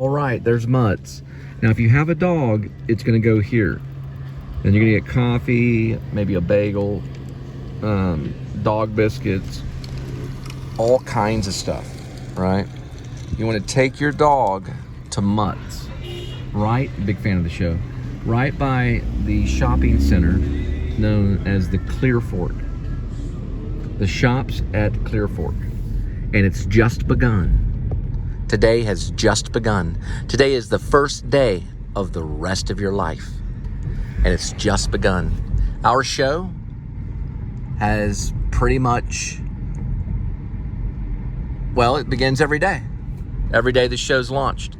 All right, there's mutts. Now, if you have a dog, it's gonna go here. Then you're gonna get coffee, maybe a bagel, dog biscuits, all kinds of stuff, right? You wanna take your dog to Mutts, right? Big fan of the show. Right by the shopping center known as the Clear Fork. The shops at Clear Fork. And it's just begun. Today has just begun. Today is the first day of the rest of your life. And it's just begun. Our show has pretty much, well, it begins every day. Every day the show's launched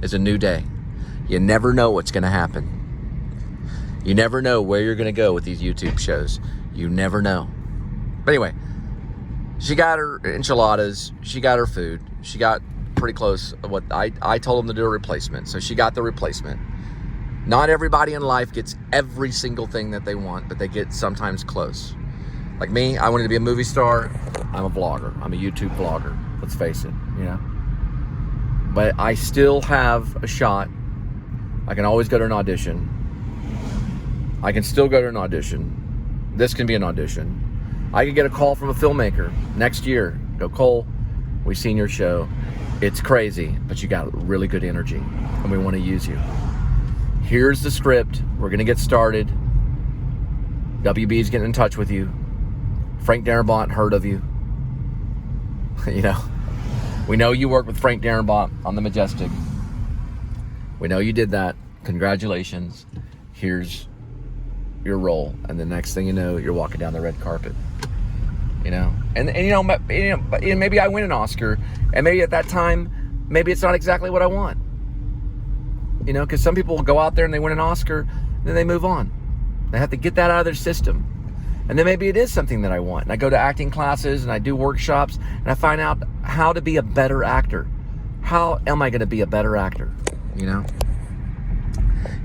is a new day. You never know what's gonna happen. You never know where you're gonna go with these YouTube shows. You never know. But anyway, she got her enchiladas, she got her food, she got pretty close. What I told them to do a replacement, so she got the replacement. Not everybody in life gets every single thing that they want, but they get sometimes close. Like me, I wanted to be a movie star. I'm a vlogger. I'm a YouTube vlogger. Let's face it, you know. But I still have a shot. I can always go to an audition. I can still go to an audition. This can be an audition. I could get a call from a filmmaker next year. Go, Cole, we've seen your show. It's crazy, but you got really good energy, and we want to use you. Here's the script. We're going to get started. WB's getting in touch with you. Frank Darabont heard of you. You know, we know you worked with Frank Darabont on The Majestic. We know you did that. Congratulations. Here's your role. And the next thing you know, you're walking down the red carpet. You know, and maybe I win an Oscar, and maybe at that time, maybe it's not exactly what I want. You know, because some people will go out there and they win an Oscar, and then they move on. They have to get that out of their system. And then maybe it is something that I want. And I go to acting classes and I do workshops, and I find out how to be a better actor. How am I going to be a better actor? You know,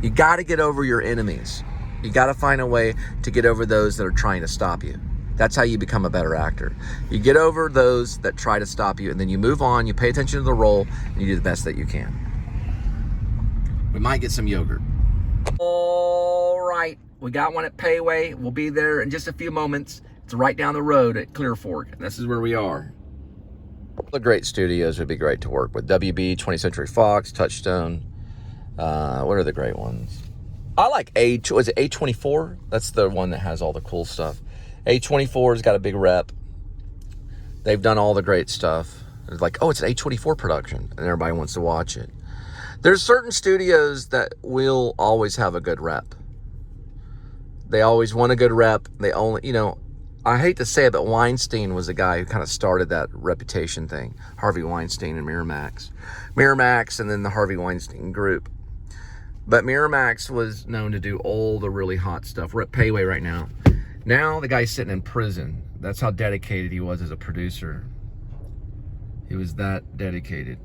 you got to get over your enemies. You got to find a way to get over those that are trying to stop you. That's how you become a better actor. You get over those that try to stop you, and then you move on, you pay attention to the role, and you do the best that you can. We might get some yogurt. All right, we got one at Pei Wei. We'll be there in just a few moments. It's right down the road at Clear Fork. This is where we are. The great studios would be great to work with. WB, 20th Century Fox, Touchstone. What are the great ones? I like was it A24? That's the one that has all the cool stuff. A24's got a big rep. They've done all the great stuff. It's like, oh, it's an A24 production, and everybody wants to watch it. There's certain studios that will always have a good rep. They always want a good rep. They only, you know, I hate to say it, but Weinstein was the guy who kind of started that reputation thing. Harvey Weinstein and Miramax. Miramax and then the Harvey Weinstein group. But Miramax was known to do all the really hot stuff. We're at Pei Wei right now. Now the guy's sitting in prison. That's how dedicated he was as a producer. He was that dedicated.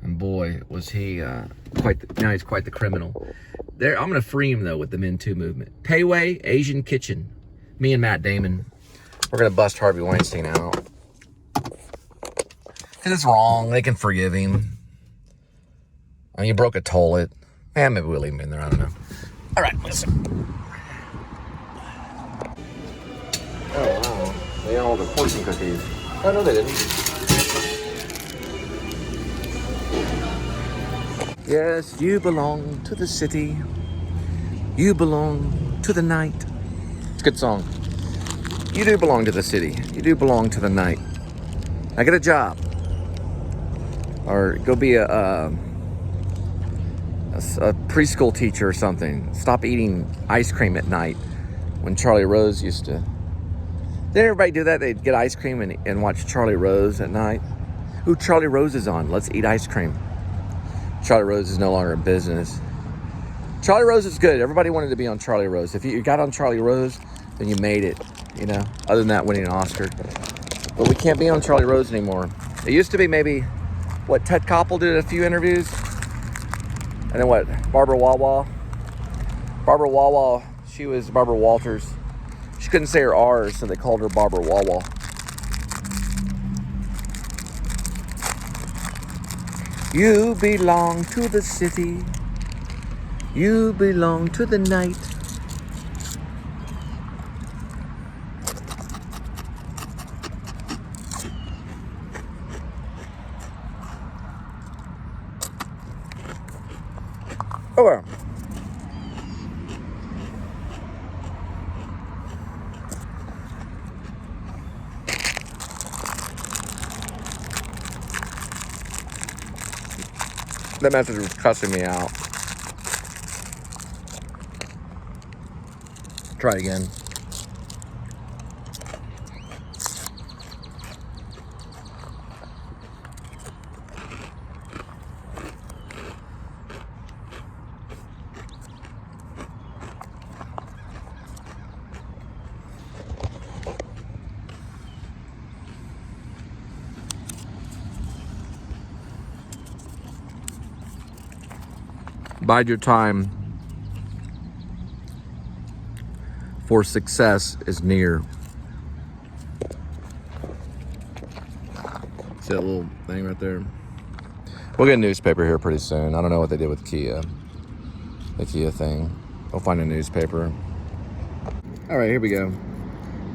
And boy, was he now he's quite the criminal. There, I'm gonna free him though with the Men Too movement. Pei Wei, Asian Kitchen. Me and Matt Damon. We're gonna bust Harvey Weinstein out. Cause it's wrong. They can forgive him. I mean, you broke a toilet. Man, maybe we'll leave him in there. I don't know. All right, listen. Oh, wow. They all the fortune cookies. Oh, no, they didn't. Yes, you belong to the city. You belong to the night. It's a good song. You do belong to the city. You do belong to the night. Now get a job. Or go be a preschool teacher or something. Stop eating ice cream at night when Charlie Rose used to. Didn't everybody do that? They'd get ice cream and watch Charlie Rose at night. Ooh, Charlie Rose is on. Let's eat ice cream. Charlie Rose is no longer in business. Charlie Rose is good. Everybody wanted to be on Charlie Rose. If you got on Charlie Rose, then you made it, you know, other than that winning an Oscar. But we can't be on Charlie Rose anymore. It used to be maybe, what, Ted Koppel did a few interviews? And then what, Barbara Wawa? Barbara Wawa, she was Barbara Walters. She couldn't say her R's, so they called her Barbara Wawa. You belong to the city. You belong to the night. Oh, well. That message was cussing me out. Try it again. Bide your time, for success is near. See that little thing right there? We'll get a newspaper here pretty soon. I don't know what they did with Kia. The Kia thing. We'll find a newspaper. All right, here we go.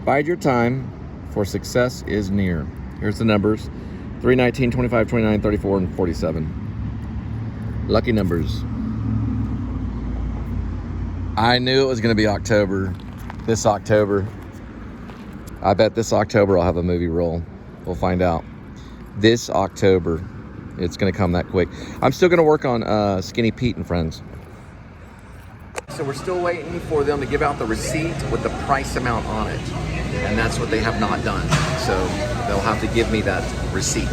Bide your time, for success is near. Here's the numbers. 3, 19, 25, 29, 34, and 47. Lucky numbers. I knew it was going to be October. This October. I bet this October I'll have a movie roll. We'll find out. This October. It's going to come that quick. I'm still going to work on Skinny Pete and Friends. So we're still waiting for them to give out the receipt with the price amount on it. And that's what they have not done. So they'll have to give me that receipt.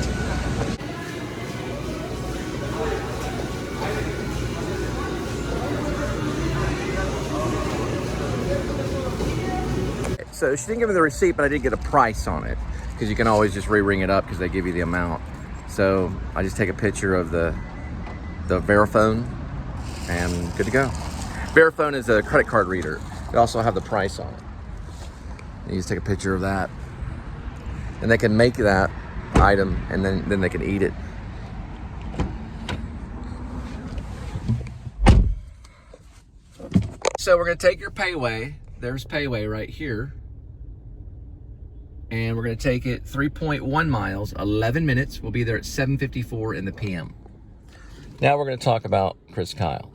So she didn't give me the receipt, but I did get a price on it, because you can always just re-ring it up because they give you the amount. So I just take a picture of the Verifone and good to go. Verifone is a credit card reader. They also have the price on it. You just take a picture of that, and they can make that item, and then they can eat it. So we're gonna take your Pei Wei. There's Pei Wei right here. And we're gonna take it 3.1 miles, 11 minutes. We'll be there at 7:54 in the PM. Now we're gonna talk about Chris Kyle.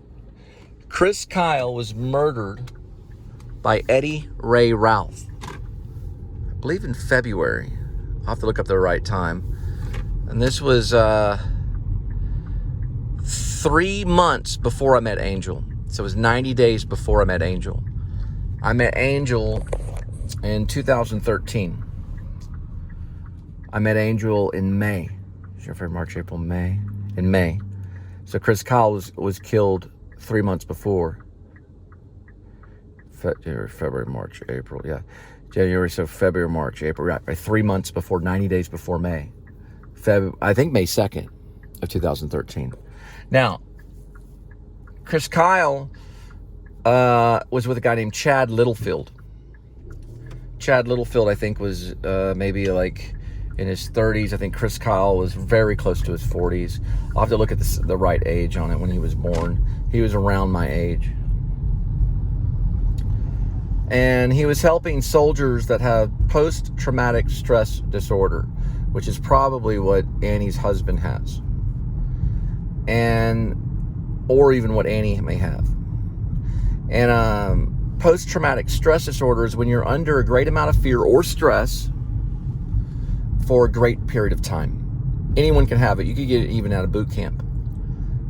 Chris Kyle was murdered by Eddie Ray Ralph, I believe in February. I'll have to look up the right time. And this was 3 months before I met Angel. So it was 90 days before I met Angel. I met Angel in 2013. I met Angel in May. February, March, April, May. In May. So Chris Kyle was killed 3 months before. February, March, April, yeah. January, so February, March, April, right, 3 months before, 90 days before May. I think May 2nd of 2013. Now, Chris Kyle was with a guy named Chad Littlefield. Chad Littlefield, I think, was maybe like in his 30s. I think Chris Kyle was very close to his 40s. I'll have to look at the right age on it when he was born. He was around my age. And he was helping soldiers that have post-traumatic stress disorder, which is probably what Annie's husband has. Or even what Annie may have. And post-traumatic stress disorder is when you're under a great amount of fear or stress for a great period of time. Anyone can have it. You can get it even out of boot camp.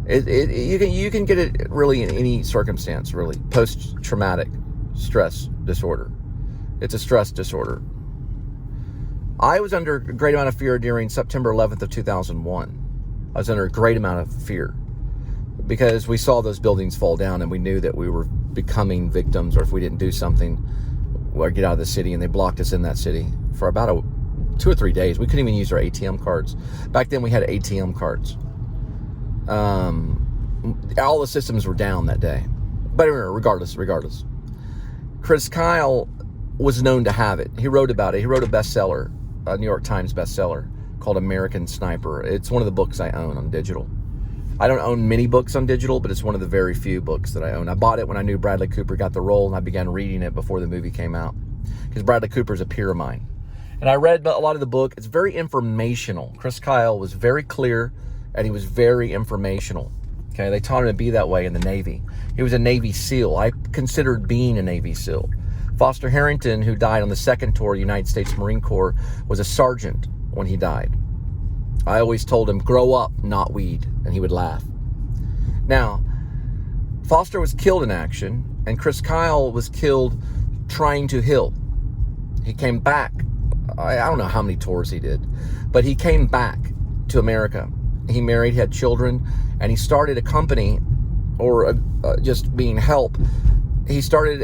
You can get it really in any circumstance, really. Post-traumatic stress disorder. It's a stress disorder. I was under a great amount of fear during September 11th of 2001. I was under a great amount of fear because we saw those buildings fall down and we knew that we were becoming victims, or if we didn't do something or get out of the city, and they blocked us in that city for about 2 or 3 days. We couldn't even use our ATM cards. Back then we had ATM cards. All the systems were down that day. But regardless. Chris Kyle was known to have it. He wrote about it. He wrote a bestseller, a New York Times bestseller called American Sniper. It's one of the books I own on digital. I don't own many books on digital, but it's one of the very few books that I own. I bought it when I knew Bradley Cooper got the role, and I began reading it before the movie came out, because Bradley Cooper is a peer of mine. And I read a lot of the book. It's very informational. Chris Kyle was very clear, and he was very informational. Okay, they taught him to be that way in the Navy. He was a Navy SEAL. I considered being a Navy SEAL. Foster Harrington, who died on the second tour of the United States Marine Corps, was a sergeant when he died. I always told him, grow up, not weed, and he would laugh. Now, Foster was killed in action, and Chris Kyle was killed trying to heal. He came back. I don't know how many tours he did, but he came back to America. He married, had children, and he started a company, or just being help. He started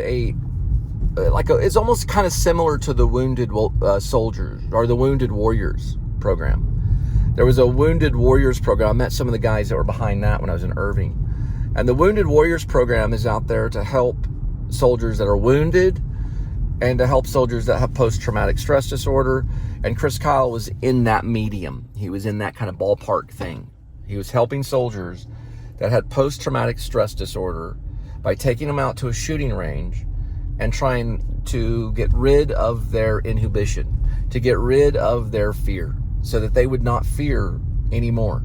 it's almost kind of similar to the Wounded Soldiers or the Wounded Warriors program. There was a Wounded Warriors program. I met some of the guys that were behind that when I was in Irving. And the Wounded Warriors program is out there to help soldiers that are wounded and to help soldiers that have post-traumatic stress disorder. And Chris Kyle was in that medium. He was in that kind of ballpark thing. He was helping soldiers that had post-traumatic stress disorder by taking them out to a shooting range and trying to get rid of their inhibition, to get rid of their fear, so that they would not fear anymore,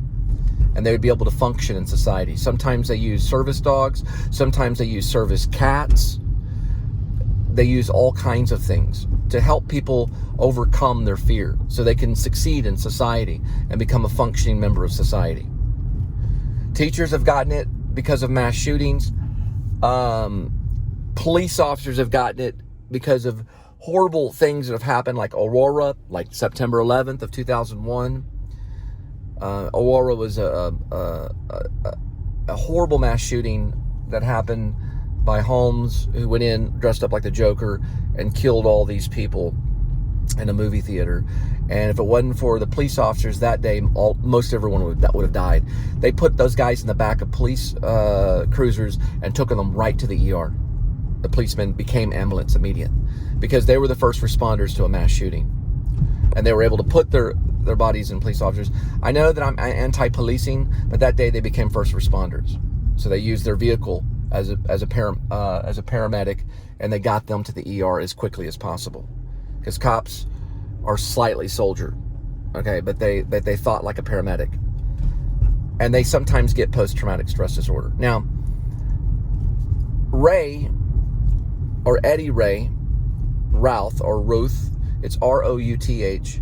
and they would be able to function in society. Sometimes they use service dogs, sometimes they use service cats. They use all kinds of things to help people overcome their fear so they can succeed in society and become a functioning member of society. Teachers have gotten it because of mass shootings. Police officers have gotten it because of horrible things that have happened, like Aurora, like September 11th of 2001. Aurora was a horrible mass shooting that happened by Holmes, who went in dressed up like the Joker and killed all these people in a movie theater. And if it wasn't for the police officers that day, most everyone would have died. They put those guys in the back of police cruisers and took them right to the ER. The policemen became ambulance immediate because they were the first responders to a mass shooting, and they were able to put their bodies in police officers. I know that I'm anti-policing, but that day they became first responders, so they used their vehicle as a paramedic, and they got them to the ER as quickly as possible, because cops are slightly soldier, okay, but they thought like a paramedic, and they sometimes get post-traumatic stress disorder. Now, Ray, or Eddie Ray Routh, or Ruth, it's R-O-U-T-H,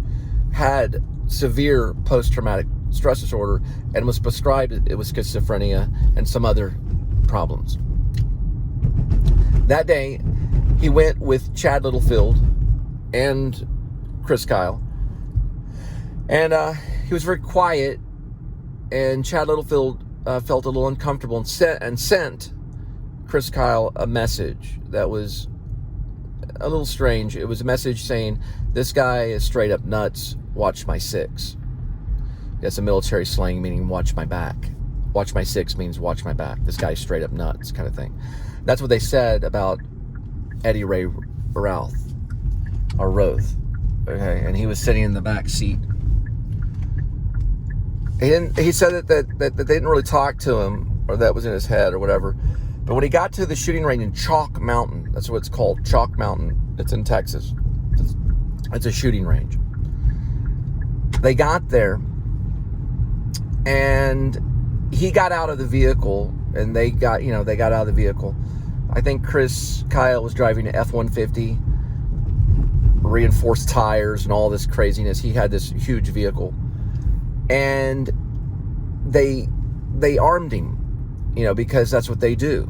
had severe post-traumatic stress disorder and was prescribed it was schizophrenia and some other problems. That day, he went with Chad Littlefield and Chris Kyle, and he was very quiet, and Chad Littlefield felt a little uncomfortable and sent Chris Kyle a message that was a little strange. It was a message saying, "This guy is straight up nuts, watch my six." That's a military slang meaning watch my back. Watch my six means watch my back. This guy's straight up nuts, kind of thing. That's what they said about Eddie Ray Routh, or Roth. Okay, and he was sitting in the back seat. He said that they didn't really talk to him, or that was in his head or whatever. But when he got to the shooting range in Chalk Mountain, that's what it's called, Chalk Mountain. It's in Texas. It's a shooting range. They got there, and he got out of the vehicle, and they got out of the vehicle. I think Chris Kyle was driving an F-150, reinforced tires and all this craziness. He had this huge vehicle, and they armed him, because that's what they do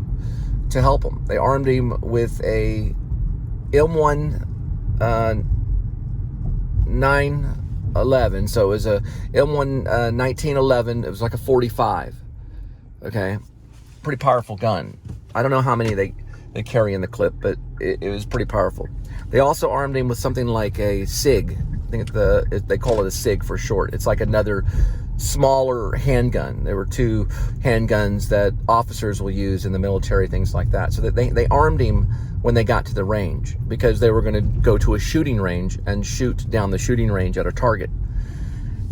to help him. They armed him with a M1 911. So it was a M1 1911. It was like a 45. Okay, pretty powerful gun. I don't know how many they carry in the clip, but it was pretty powerful. They also armed him with something like a SIG. I think they call it a SIG for short. It's like another smaller handgun. There were two handguns that officers will use in the military, things like that. So that they armed him when they got to the range, because they were going to go to a shooting range and shoot down the shooting range at a target.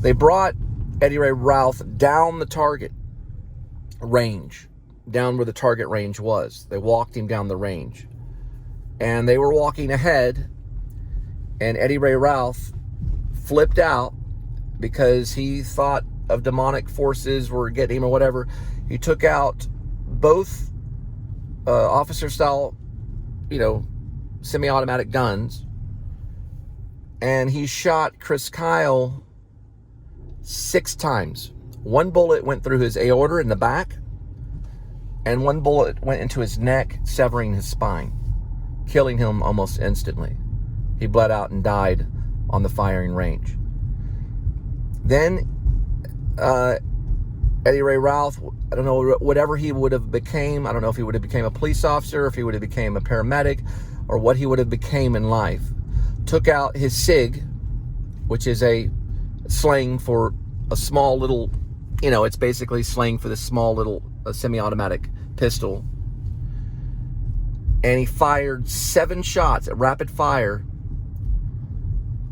They brought Eddie Ray Routh down the target, range, down where the target range was. They walked him down the range. And they were walking ahead, and Eddie Ray Ralph flipped out because he thought of demonic forces were getting him or whatever. He took out both officer-style, semi-automatic guns, and he shot Chris Kyle 6 times. 1 bullet went through his aorta in the back, and 1 bullet went into his neck, severing his spine, killing him almost instantly. He bled out and died on the firing range. Then Eddie Ray Ralph, I don't know, whatever he would have became, I don't know if he would have became a police officer, if he would have became a paramedic, or what he would have became in life, took out his SIG, which is a slang for a small little, it's basically slang for this small little semi-automatic pistol. And he fired 7 shots at rapid fire.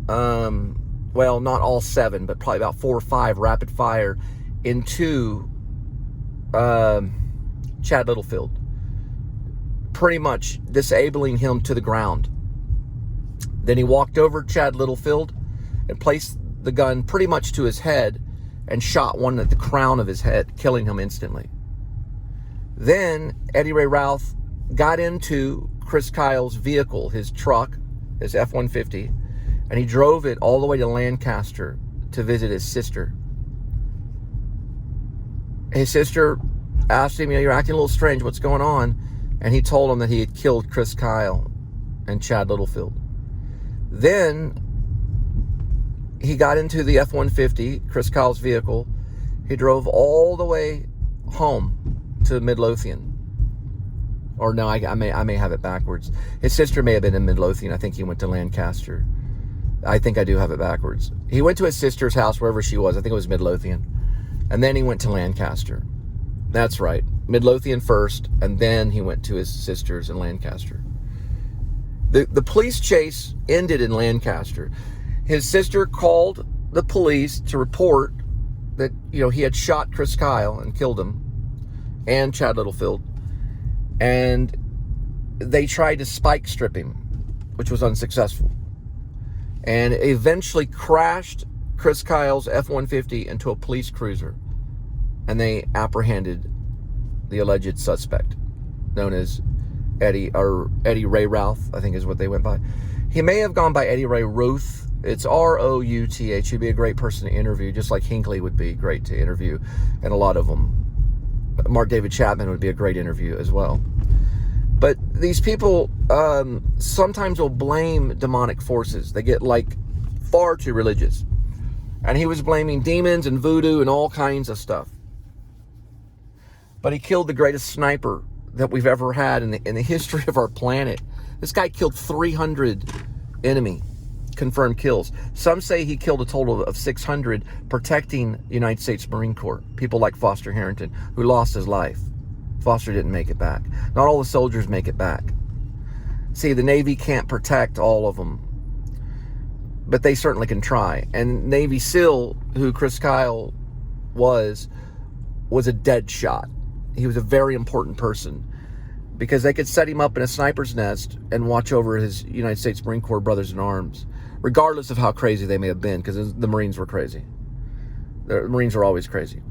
Well, not all 7, but probably about 4 or 5 rapid fire into Chad Littlefield, pretty much disabling him to the ground. Then he walked over Chad Littlefield and placed the gun pretty much to his head and shot one at the crown of his head, killing him instantly. Then Eddie Ray Ralph got into Chris Kyle's vehicle, his truck, his F-150, and he drove it all the way to Lancaster to visit his sister. His sister asked him, you're acting a little strange, what's going on? And he told him that he had killed Chris Kyle and Chad Littlefield. Then he got into the F-150, Chris Kyle's vehicle. He drove all the way home to Midlothian. Or no, I may have it backwards. His sister may have been in Midlothian. I think he went to Lancaster. I think I do have it backwards. He went to his sister's house, wherever she was. I think it was Midlothian. And then he went to Lancaster. That's right. Midlothian first, and then he went to his sister's in Lancaster. The police chase ended in Lancaster. His sister called the police to report that, he had shot Chris Kyle and killed him, and Chad Littlefield. And they tried to spike strip him, which was unsuccessful. And eventually crashed Chris Kyle's F-150 into a police cruiser. And they apprehended the alleged suspect, known as Eddie Ray Ralph, I think is what they went by. He may have gone by Eddie Ray Ruth. It's R-O-U-T-H. He'd be a great person to interview, just like Hinckley would be great to interview, and a lot of them. Mark David Chapman would be a great interview as well. But these people sometimes will blame demonic forces. They get far too religious. And he was blaming demons and voodoo and all kinds of stuff. But he killed the greatest sniper that we've ever had in the history of our planet. This guy killed 300 enemy confirmed kills. Some say he killed a total of 600 protecting the United States Marine Corps. People like Foster Harrington, who lost his life. Foster didn't make it back. Not all the soldiers make it back. See, the Navy can't protect all of them, but they certainly can try. And Navy SEAL, who Chris Kyle was a dead shot. He was a very important person because they could set him up in a sniper's nest and watch over his United States Marine Corps brothers in arms, regardless of how crazy they may have been, because the Marines were crazy. The Marines were always crazy.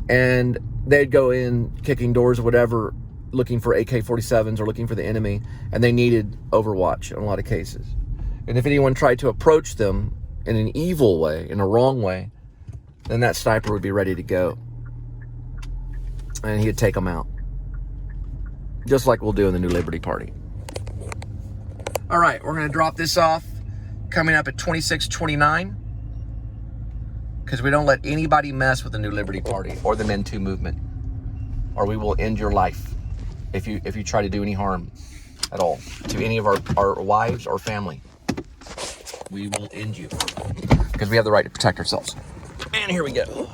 And they'd go in kicking doors or whatever, looking for AK-47s or looking for the enemy, and they needed overwatch in a lot of cases. And if anyone tried to approach them in an evil way, in a wrong way, then that sniper would be ready to go. And he'd take them out. Just like we'll do in the New Liberty Party. All right, we're going to drop this off coming up at 26:29, because we don't let anybody mess with the New Liberty Party or the Men Too movement, or we will end your life if you try to do any harm at all to any of our wives or family. We will end you, because we have the right to protect ourselves. And here we go.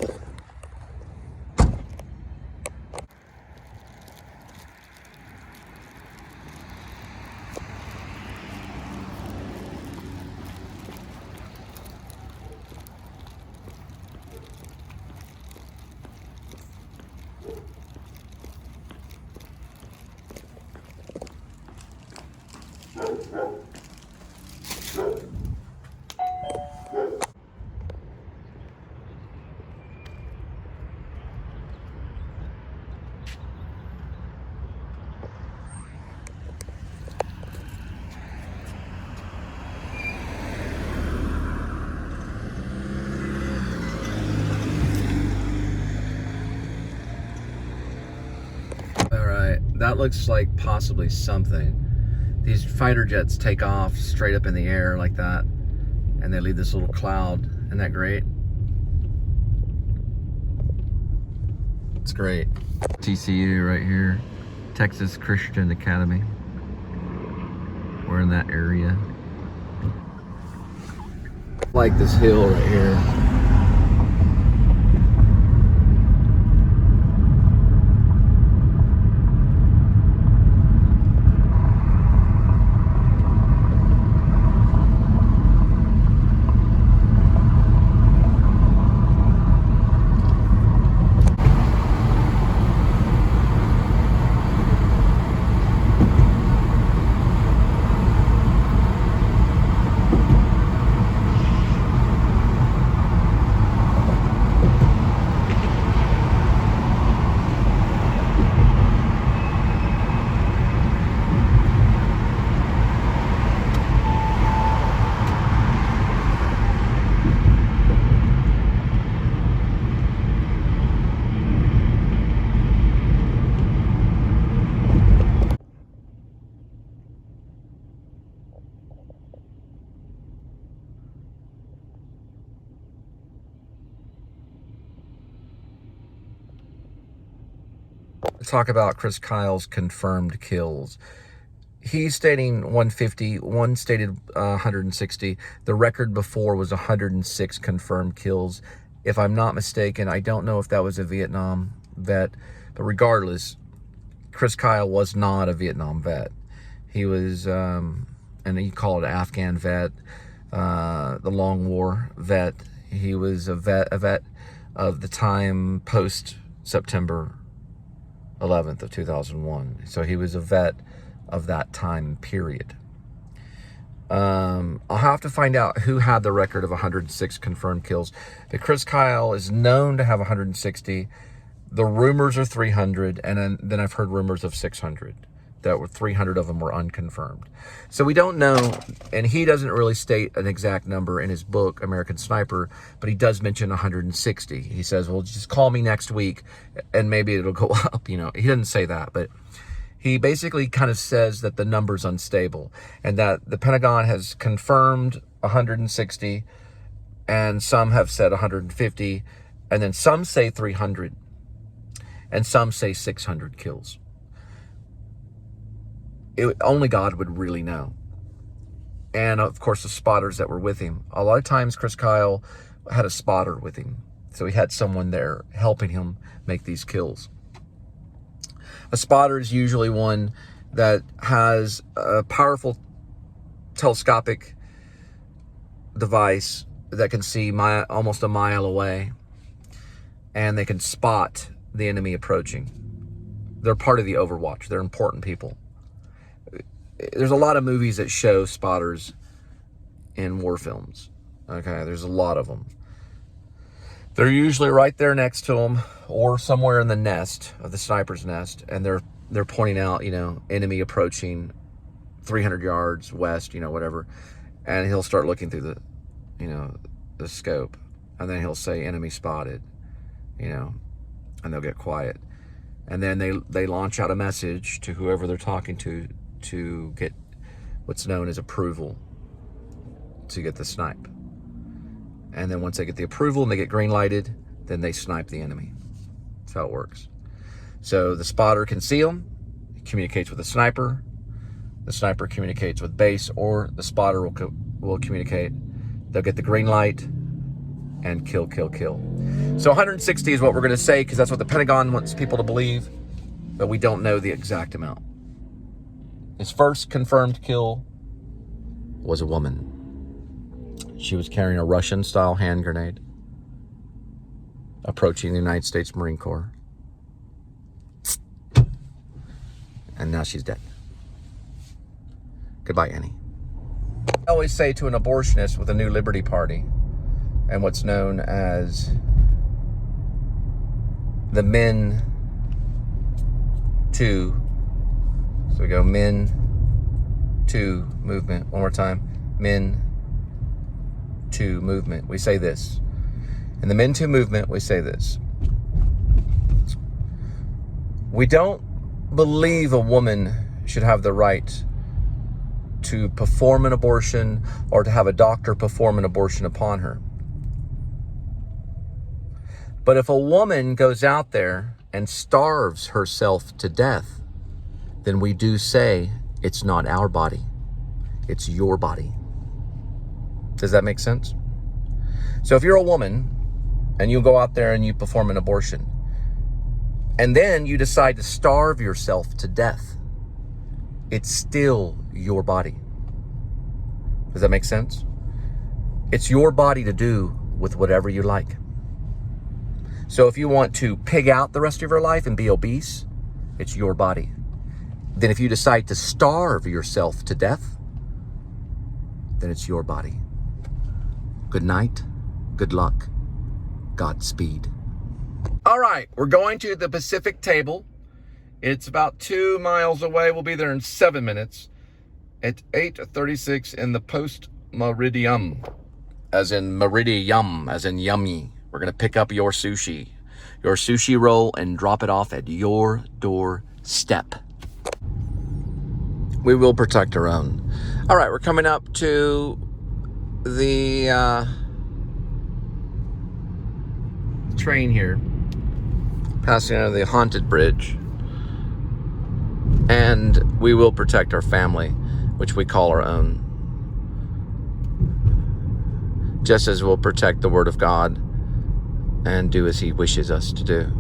That looks like possibly something. These fighter jets take off straight up in the air like that, and they leave this little cloud. Isn't that great? It's great. TCU right here, Texas Christian Academy. We're in that area. I like this hill right here. Talk about Chris Kyle's confirmed kills. He's stating 150, one stated 160. The record before was 106 confirmed kills. If I'm not mistaken, I don't know if that was a Vietnam vet, but regardless, Chris Kyle was not a Vietnam vet. He was, and you call it an Afghan vet, the Long War vet. He was a vet of the time post September 11th of 2001. So he was a vet of that time period. I'll have to find out who had the record of 106 confirmed kills. But Chris Kyle is known to have 160. The rumors are 300, and then I've heard rumors of 600. That were 300 of them were unconfirmed. So we don't know, and he doesn't really state an exact number in his book, American Sniper, but he does mention 160. He says, well, just call me next week, and maybe it'll go up, you know. He didn't say that, but he basically kind of says that the number's unstable, and that the Pentagon has confirmed 160, and some have said 150, and then some say 300, and some say 600 kills. Only God would really know. And of course, the spotters that were with him. A lot of times Chris Kyle had a spotter with him. So he had someone there helping him make these kills. A spotter is usually one that has a powerful telescopic device that can see almost a mile away. And they can spot the enemy approaching. They're part of the Overwatch. They're important people. There's a lot of movies that show spotters in war films. Okay, there's a lot of them. They're usually right there next to them, or somewhere in the nest of the sniper's nest, and they're pointing out, you know, enemy approaching 300 yards west, you know, whatever, and he'll start looking through the, you know, the scope, and then he'll say enemy spotted, you know, and they'll get quiet, and then they launch out a message to whoever they're talking to get what's known as approval to get the snipe. And then once they get the approval and they get green lighted, then they snipe the enemy. That's how it works. So the spotter can see them, he communicates with the sniper communicates with base, or the spotter will communicate. They'll get the green light and kill. So 160 is what we're going to say, because that's what the Pentagon wants people to believe, but we don't know the exact amount. His first confirmed kill was a woman. She was carrying a Russian-style hand grenade, approaching the United States Marine Corps. And now she's dead. Goodbye, Annie. I always say to an abortionist with a new Liberty Party and what's known as the Men Too. So we go Men Too movement. One more time. Men Too movement. We say this. In the Men Too movement, we say this. We don't believe a woman should have the right to perform an abortion or to have a doctor perform an abortion upon her. But if a woman goes out there and starves herself to death, then we do say it's not our body, it's your body. Does that make sense? So if you're a woman and you go out there and you perform an abortion, and then you decide to starve yourself to death, it's still your body. Does that make sense? It's your body to do with whatever you like. So if you want to pig out the rest of your life and be obese, it's your body. Then if you decide to starve yourself to death, then it's your body. Good night, good luck, Godspeed. All right, we're going to the Pacific Table. It's about 2 miles away. We'll be there in 7 minutes at 8:36 in the post meridium, as in meridium, as in yummy. We're going to pick up your sushi roll, and drop it off at your doorstep. We will protect our own. All right, we're coming up to the train here, passing under the haunted bridge. And we will protect our family, which we call our own. Just as we'll protect the Word of God and do as He wishes us to do.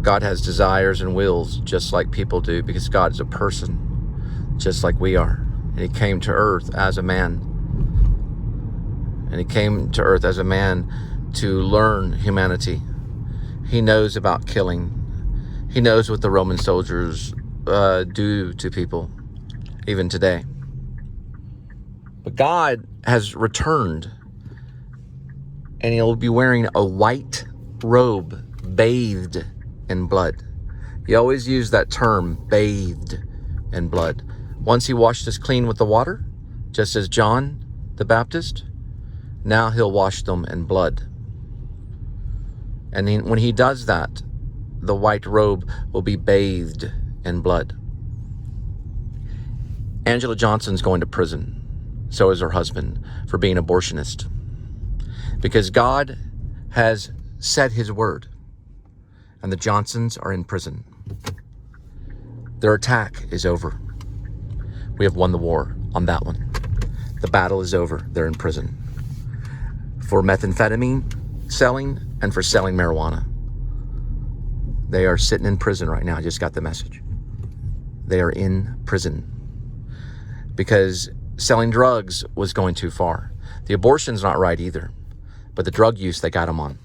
God has desires and wills just like people do, because God is a person just like we are. And He came to earth as a man. And He came to earth as a man to learn humanity. He knows about killing. He knows what the Roman soldiers do to people, even today. But God has returned, and He'll be wearing a white robe bathed in blood. He always used that term, bathed in blood. Once He washed us clean with the water, just as John the Baptist, now He'll wash them in blood. And when He does that, the white robe will be bathed in blood. Angela Johnston's going to prison. So is her husband, for being an abortionist. Because God has said His word, and the Johnstons are in prison. Their attack is over. We have won the war on that one. The battle is over. They're in prison for methamphetamine selling and for selling marijuana. They are sitting in prison right now. I just got the message. They are in prison because selling drugs was going too far. The abortion's not right either, but the drug use they got them on.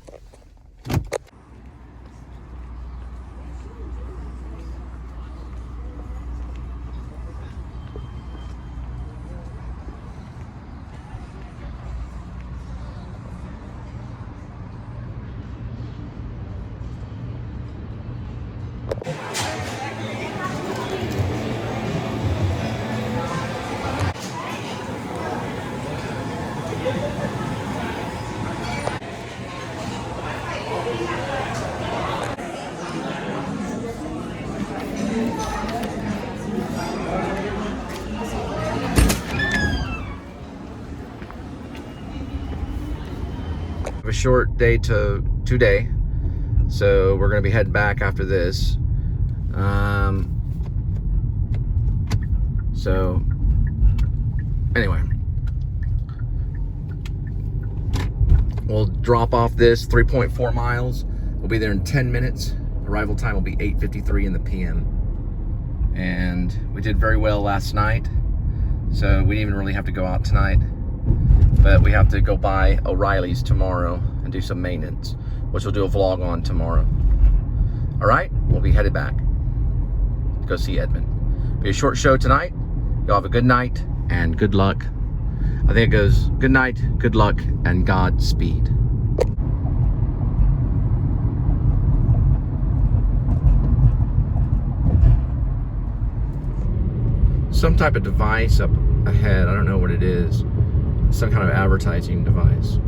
A short day today, so we're gonna be heading back after this. So anyway, we'll drop off this 3.4 miles. We'll be there in 10 minutes. Arrival time will be 8:53 in the PM. And we did very well last night, so we didn't even really have to go out tonight. But we have to go by O'Reilly's tomorrow and do some maintenance, which we'll do a vlog on tomorrow. All right, we'll be headed back to go see Edmund. Be a short show tonight. Y'all have a good night and good luck. I think it goes, good night, good luck, and Godspeed. Some type of device up ahead. I don't know what it is. Some kind of advertising device.